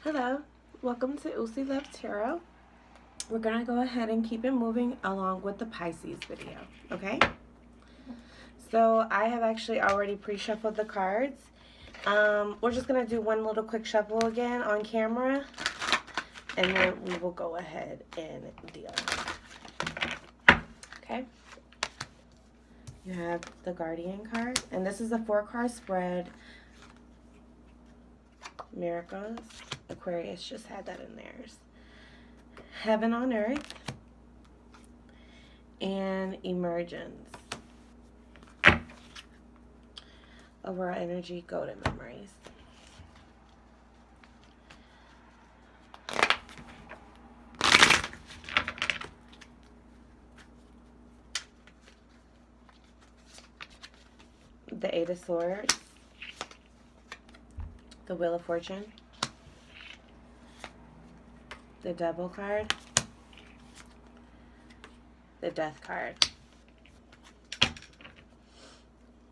Hello, welcome to Usi Love Tarot. We're gonna go ahead and keep it moving along with the Pisces video, okay? So I have actually already pre-shuffled the cards. We're just gonna do one little quick shuffle again on camera, and then we will go ahead and deal. Okay? You have the Guardian card, and this is a 4-card spread. Miracles. Aquarius just had that in theirs. Heaven on Earth. And Emergence. Overall energy, golden memories. The Eight of Swords. The Wheel of Fortune. The Devil card. The Death card.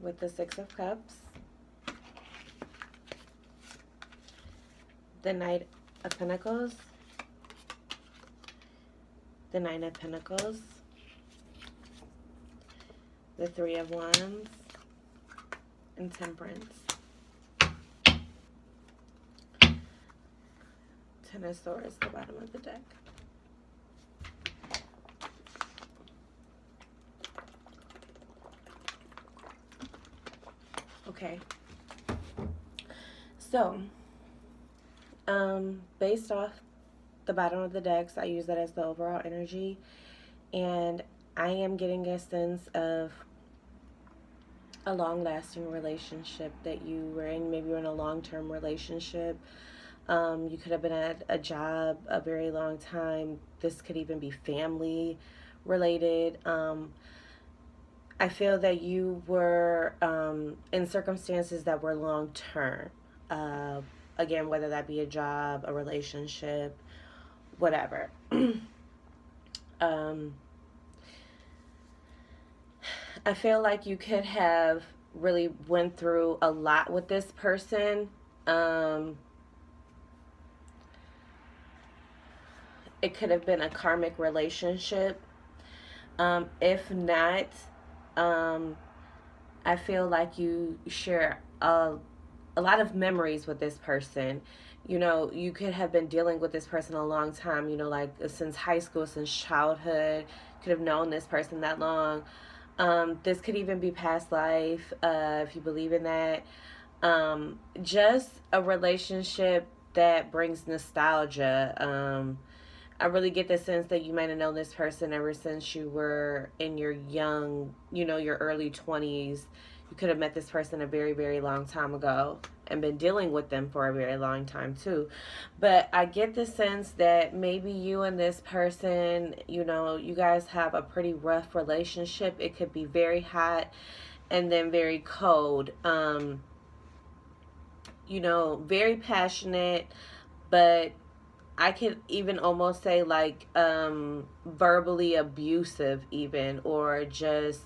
With the Six of Cups. The Knight of Pentacles. The Nine of Pentacles. The Three of Wands. And Temperance. Ten of Swords, the bottom of the deck. Okay. So, based off the bottom of the decks, I use that as the overall energy, and I am getting a sense of a long-lasting relationship that you were in. Maybe you're in a long-term relationship. You could have been at a job a very long time. This could even be family related. I feel that you were in circumstances that were long term. Again, whether that be a job, a relationship, whatever. I feel like you could have really went through a lot with this person. It could have been a karmic relationship. If not, I feel like you share a lot of memories with this person. You know, you could have been dealing with this person a long time, you know, like since high school, since childhood. Could have known this person that long. This could even be past life, if you believe in that. Just a relationship that brings nostalgia. I really get the sense that you might have known this person ever since you were in your young, you know, your early 20s. You could have met this person a very, very long time ago and been dealing with them for a very long time too. But I get the sense that maybe you and this person, you know, you guys have a pretty rough relationship. It could be very hot and then very cold. You know, very passionate, but I could even almost say like verbally abusive even, or just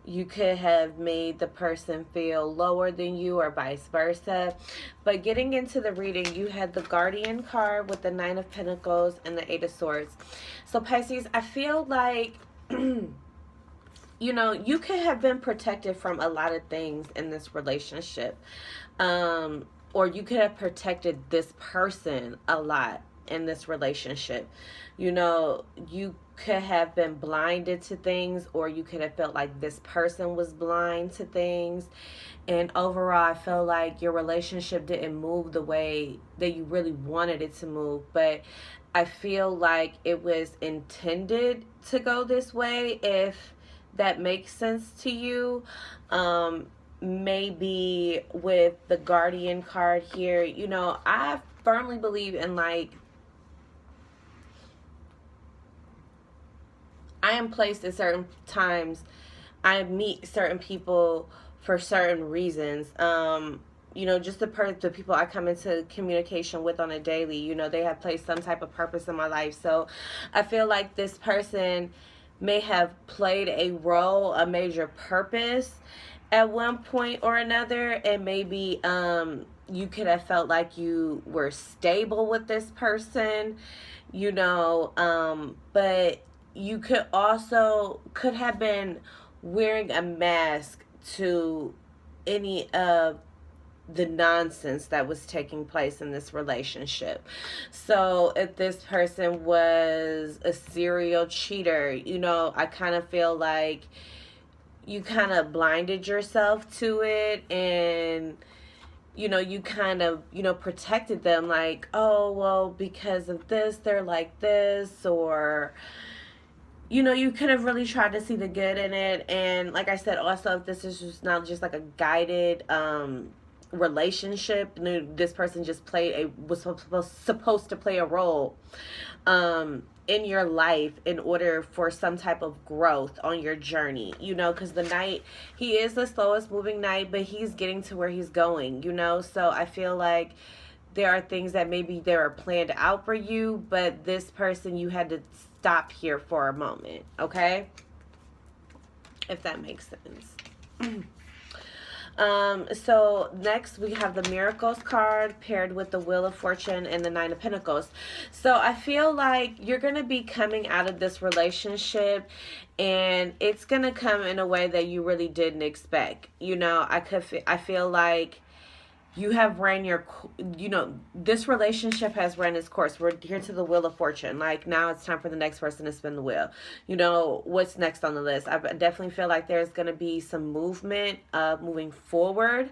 you could have made the person feel lower than you or vice versa. But getting into the reading, you had the Guardian card with the Nine of Pentacles and the Eight of Swords. So Pisces, I feel like you know, you could have been protected from a lot of things in this relationship. Or you could have protected this person a lot in this relationship. You know, you could have been blinded to things, or you could have felt like this person was blind to things. And overall, I feel like your relationship didn't move the way that you really wanted it to move. But I feel like it was intended to go this way, if that makes sense to you. Maybe with the Guardian card here, you know, I firmly believe in like, I am placed at certain times. I meet certain people for certain reasons. You know, just the people I come into communication with on a daily, you know, they have placed some type of purpose in my life. So I feel like this person may have played a role, a major purpose at one point or another, and maybe you could have felt like you were stable with this person, but you could have been wearing a mask to any of the nonsense that was taking place in this relationship. So if this person was a serial cheater, I kind of feel like you kind of blinded yourself to it, and you kind of, protected them, like, oh, well, because of this, they're like this, or, you could have really tried to see the good in it. And like I said, also, if this is just not just like a guided, relationship, this person just was supposed to play a role, in your life in order for some type of growth on your journey, because the knight, he is the slowest moving knight, but he's getting to where he's going, so I feel like there are things that maybe they were planned out for you, but this person, you had to stop here for a moment, okay, if that makes sense. So next we have the Miracles card paired with the Wheel of Fortune and the Nine of Pentacles. So I feel like you're going to be coming out of this relationship, and it's going to come in a way that you really didn't expect. I feel like you have this relationship has run its course. We're here to the Wheel of Fortune. Like, now it's time for the next person to spin the wheel. What's next on the list? I definitely feel like there's going to be some movement, moving forward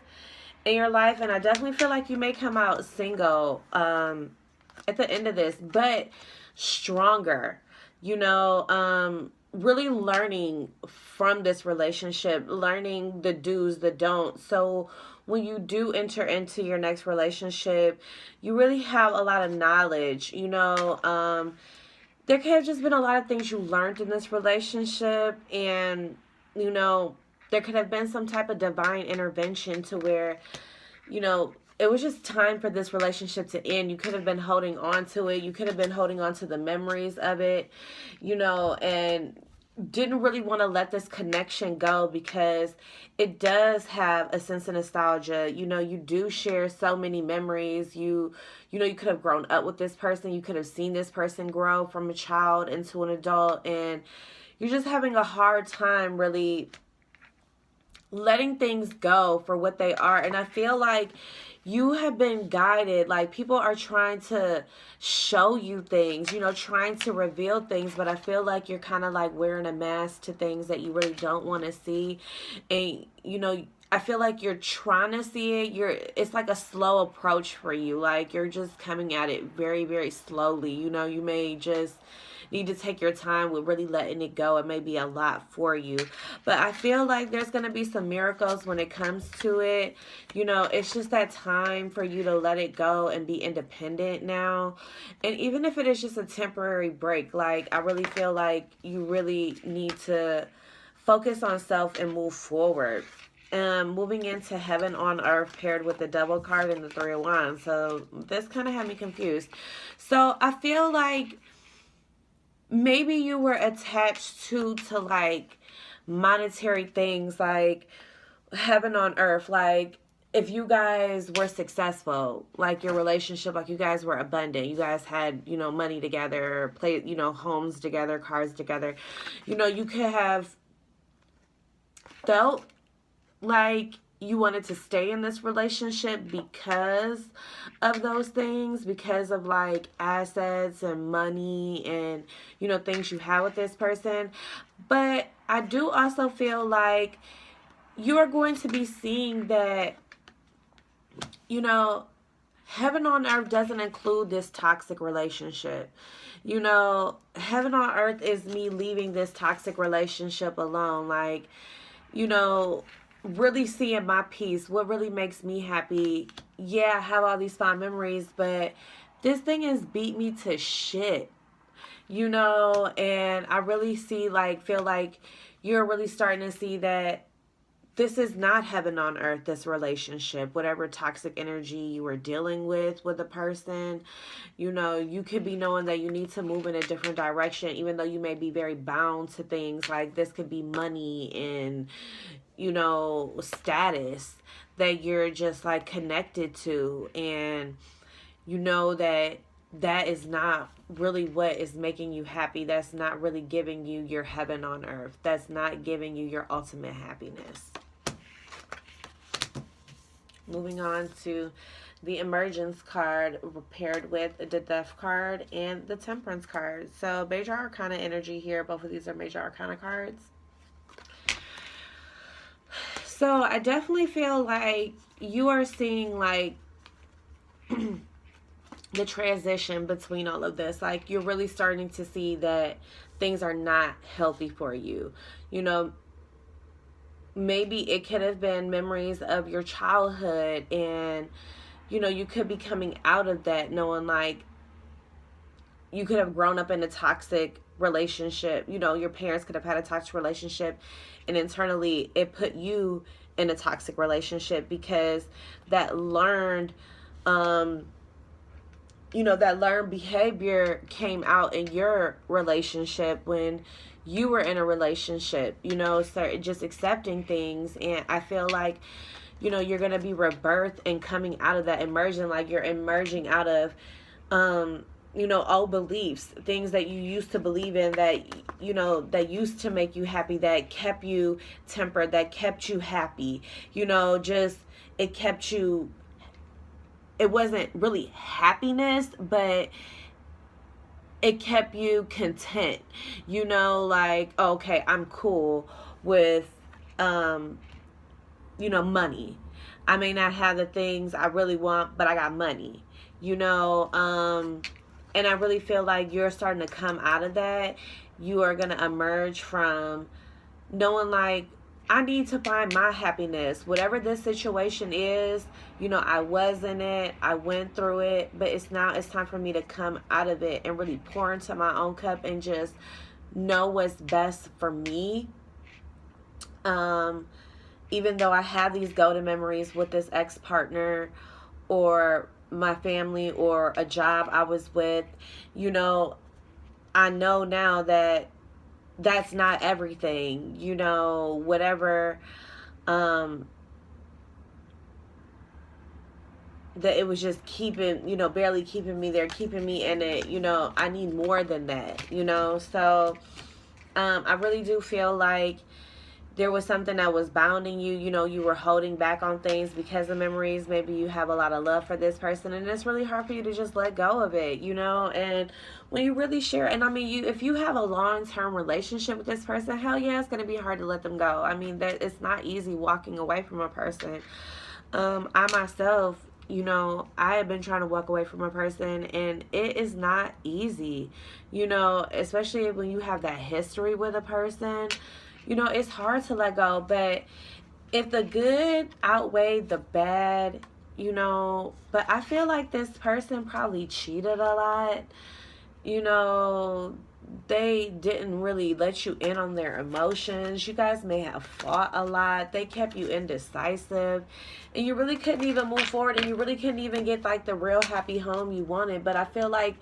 in your life. And I definitely feel like you may come out single, at the end of this, but stronger, really learning from this relationship, learning the do's, the don'ts. So when you do enter into your next relationship, you really have a lot of knowledge. There could have just been a lot of things you learned in this relationship, and there could have been some type of divine intervention to where it was just time for this relationship to end. You could have been holding on to it. You could have been holding on to the memories of it, and didn't really want to let this connection go, because it does have a sense of nostalgia. You do share so many memories. You could have grown up with this person. You could have seen this person grow from a child into an adult, and you're just having a hard time really letting things go for what they are. And I feel like you have been guided. Like, people are trying to show you things, trying to reveal things, but I feel like you're kind of like wearing a mask to things that you really don't want to see. And I feel like you're trying to see it. It's like a slow approach for you. Like, you're just coming at it very, very slowly. You may just need to take your time with really letting it go. It may be a lot for you, but I feel like there's going to be some miracles when it comes to it. It's just that time for you to let it go and be independent now. And even if it is just a temporary break, like, I really feel like you really need to focus on self and move forward. Moving into Heaven on Earth paired with the Devil card and the Three of Wands. So this kind of had me confused. So I feel like maybe you were attached to like monetary things, like heaven on earth. Like, if you guys were successful, like your relationship, like you guys were abundant, you guys had, money together, homes together, cars together, you could have felt like you wanted to stay in this relationship because of those things, because of like assets and money and, things you have with this person. But I do also feel like you are going to be seeing that, heaven on earth doesn't include this toxic relationship. Heaven on earth is me leaving this toxic relationship alone. Like, really seeing my peace, what really makes me happy. Yeah, I have all these fond memories, but this thing has beat me to shit, and I really feel like you're really starting to see that this is not heaven on earth, this relationship. Whatever toxic energy you were dealing with a person, you could be knowing that you need to move in a different direction, even though you may be very bound to things. Like, this could be money and, status that you're just like connected to, and you know that that is not really what is making you happy. That's not really giving you your heaven on earth. That's not giving you your ultimate happiness. Moving on to the emergence card paired with the death card and the temperance card. So major arcana energy here. Both of these are major arcana cards. So I definitely feel like you are seeing like the transition between all of this. Like you're really starting to see that things are not healthy for you. You know, maybe it could have been memories of your childhood, and you know, you could be coming out of that knowing like you could have grown up in a toxic relationship. You know, your parents could have had a toxic relationship, and internally it put you in a toxic relationship because that learned that learned behavior came out in your relationship when you were in a relationship, start just accepting things. And I feel like, you're going to be rebirthed and coming out of that, emerging, like you're emerging out of, old beliefs, things that you used to believe in that, that used to make you happy, that kept you tempered, that kept you happy, just it kept you. It wasn't really happiness, but it kept you content. Like, okay, I'm cool with, money. I may not have the things I really want, but I got money, and I really feel like you're starting to come out of that. You are going to emerge from knowing like, I need to find my happiness. Whatever this situation is, I was in it. I went through it. But it's time for me to come out of it and really pour into my own cup and just know what's best for me. Even though I have these golden memories with this ex-partner or my family or a job I was with, I know now that that's not everything, whatever, that it was just keeping, barely keeping me there, keeping me in it, I need more than that, so, I really do feel like there was something that was bounding you, you were holding back on things because of memories. Maybe you have a lot of love for this person and it's really hard for you to just let go of it, and when you really share, and I mean, if you have a long-term relationship with this person, hell yeah, it's going to be hard to let them go. I mean, that it's not easy walking away from a person. I myself, I have been trying to walk away from a person and it is not easy, especially when you have that history with a person. It's hard to let go, but if the good outweighed the bad, but I feel like this person probably cheated a lot. They didn't really let you in on their emotions. You guys may have fought a lot. They kept you indecisive, and you really couldn't even move forward, and you really couldn't even get like the real happy home you wanted. But I feel like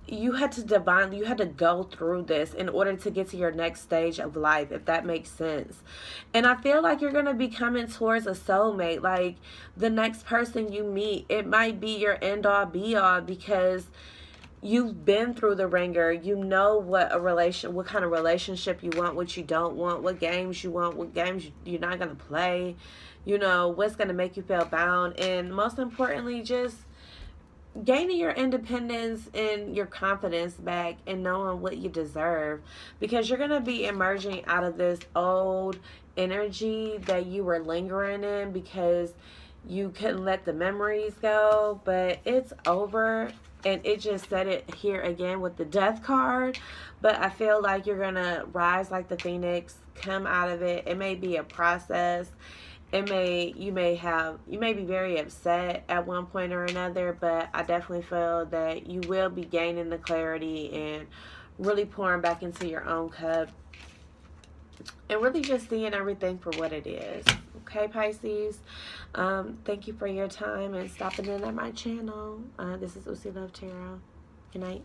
you had to go through this in order to get to your next stage of life, if that makes sense. And I feel like you're going to be coming towards a soulmate. Like the next person you meet, it might be your end all be all because you've been through the ringer. You know what kind of relationship you want, what you don't want, what games you want, what games you're not going to play, what's going to make you feel bound, and most importantly, just gaining your independence and your confidence back and knowing what you deserve, because you're going to be emerging out of this old energy that you were lingering in because you couldn't let the memories go. But it's over, and it just said it here again with the death card. But I feel like you're going to rise like the phoenix, come out of it. It may be a process. You may be very upset at one point or another, but I definitely feel that you will be gaining the clarity and really pouring back into your own cup and really just seeing everything for what it is. Okay, Pisces? Thank you for your time and stopping in at my channel. This is Usi Love Tarot. Good night.